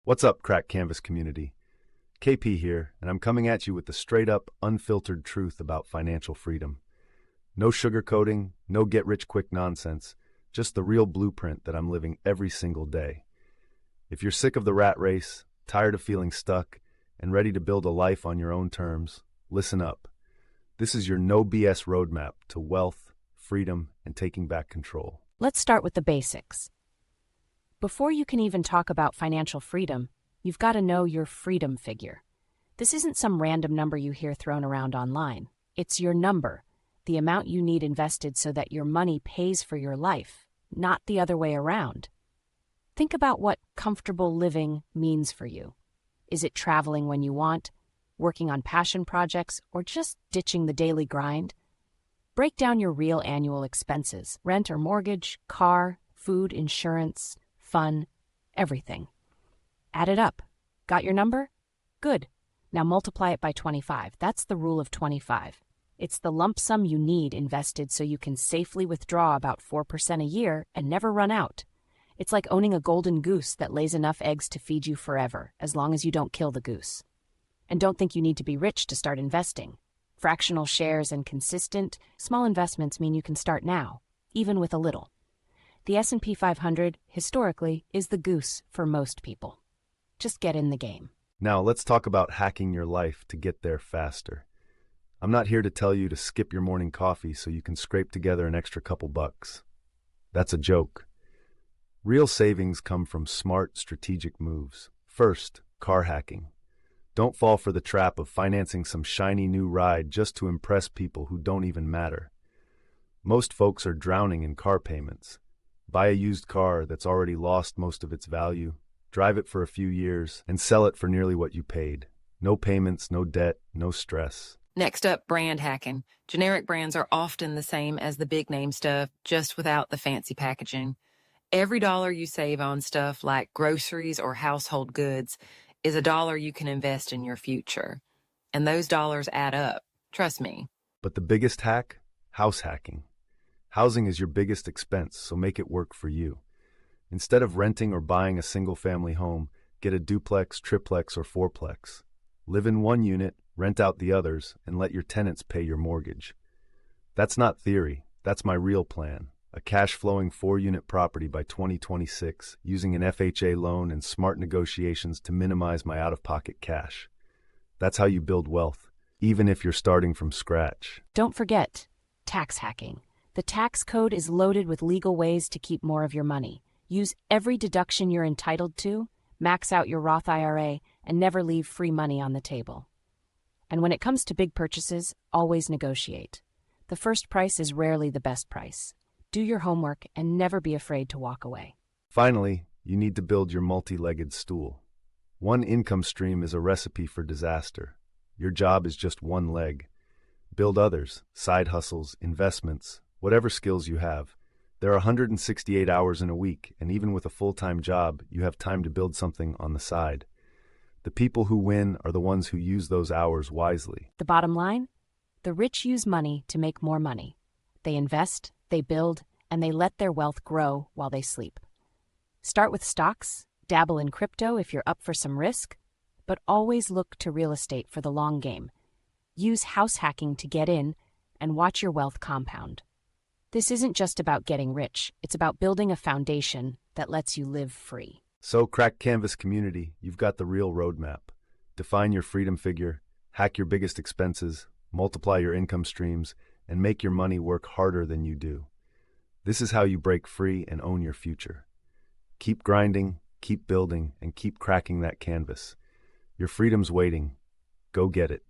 What's up, Crack Canvas community? KP here, and I'm coming at you with the straight-up, unfiltered truth about financial freedom. No sugarcoating, no get-rich-quick nonsense, just the real blueprint that I'm living every single day. If you're sick of the rat race, tired of feeling stuck, and ready to build a life on your own terms, listen up. This is your no BS roadmap to wealth, freedom, and taking back control. Let's start with the basics. Before you can even talk about financial freedom, you've got to know your freedom figure. This isn't some random number you hear thrown around online. It's your number, the amount you need invested so that your money pays for your life, not the other way around. Think about what comfortable living means for you. Is it traveling when you want, working on passion projects, or just ditching the daily grind? Break down your real annual expenses: rent or mortgage, car, food, insurance, fun, everything. Add it up. Got your number? Good. Now multiply it by 25. That's the rule of 25. It's the lump sum you need invested so you can safely withdraw about 4% a year and never run out. It's like owning a golden goose that lays enough eggs to feed you forever, as long as you don't kill the goose. And don't think you need to be rich to start investing. Fractional shares and consistent, small investments mean you can start now, even with a little. The S&P 500, historically, is the goose for most people. Just get in the game. Now, let's talk about hacking your life to get there faster. I'm not here to tell you to skip your morning coffee so you can scrape together an extra couple bucks. That's a joke. Real savings come from smart, strategic moves. First, car hacking. Don't fall for the trap of financing some shiny new ride just to impress people who don't even matter. Most folks are drowning in car payments. Buy a used car that's already lost most of its value, drive it for a few years, and sell it for nearly what you paid. No payments, no debt, no stress. Next up, brand hacking. Generic brands are often the same as the big name stuff, just without the fancy packaging. Every dollar you save on stuff like groceries or household goods is a dollar you can invest in your future. And those dollars add up. Trust me. But the biggest hack? House hacking. Housing is your biggest expense, so make it work for you. Instead of renting or buying a single-family home, get a duplex, triplex, or fourplex. Live in one unit, rent out the others, and let your tenants pay your mortgage. That's not theory. That's my real plan. A cash-flowing 4-unit property by 2026, using an FHA loan and smart negotiations to minimize my out-of-pocket cash. That's how you build wealth, even if you're starting from scratch. Don't forget, tax hacking. The tax code is loaded with legal ways to keep more of your money. Use every deduction you're entitled to, max out your Roth IRA, and never leave free money on the table. And when it comes to big purchases, always negotiate. The first price is rarely the best price. Do your homework and never be afraid to walk away. Finally, you need to build your multi-legged stool. One income stream is a recipe for disaster. Your job is just one leg. Build others, side hustles, investments, whatever skills you have. There are 168 hours in a week, and even with a full-time job, you have time to build something on the side. The people who win are the ones who use those hours wisely. The bottom line? The rich use money to make more money. They invest, they build, and they let their wealth grow while they sleep. Start with stocks, dabble in crypto if you're up for some risk, but always look to real estate for the long game. Use house hacking to get in and watch your wealth compound. This isn't just about getting rich, it's about building a foundation that lets you live free. So, Crack Canvas community, you've got the real roadmap. Define your freedom figure, hack your biggest expenses, multiply your income streams, and make your money work harder than you do. This is how you break free and own your future. Keep grinding, keep building, and keep cracking that canvas. Your freedom's waiting. Go get it.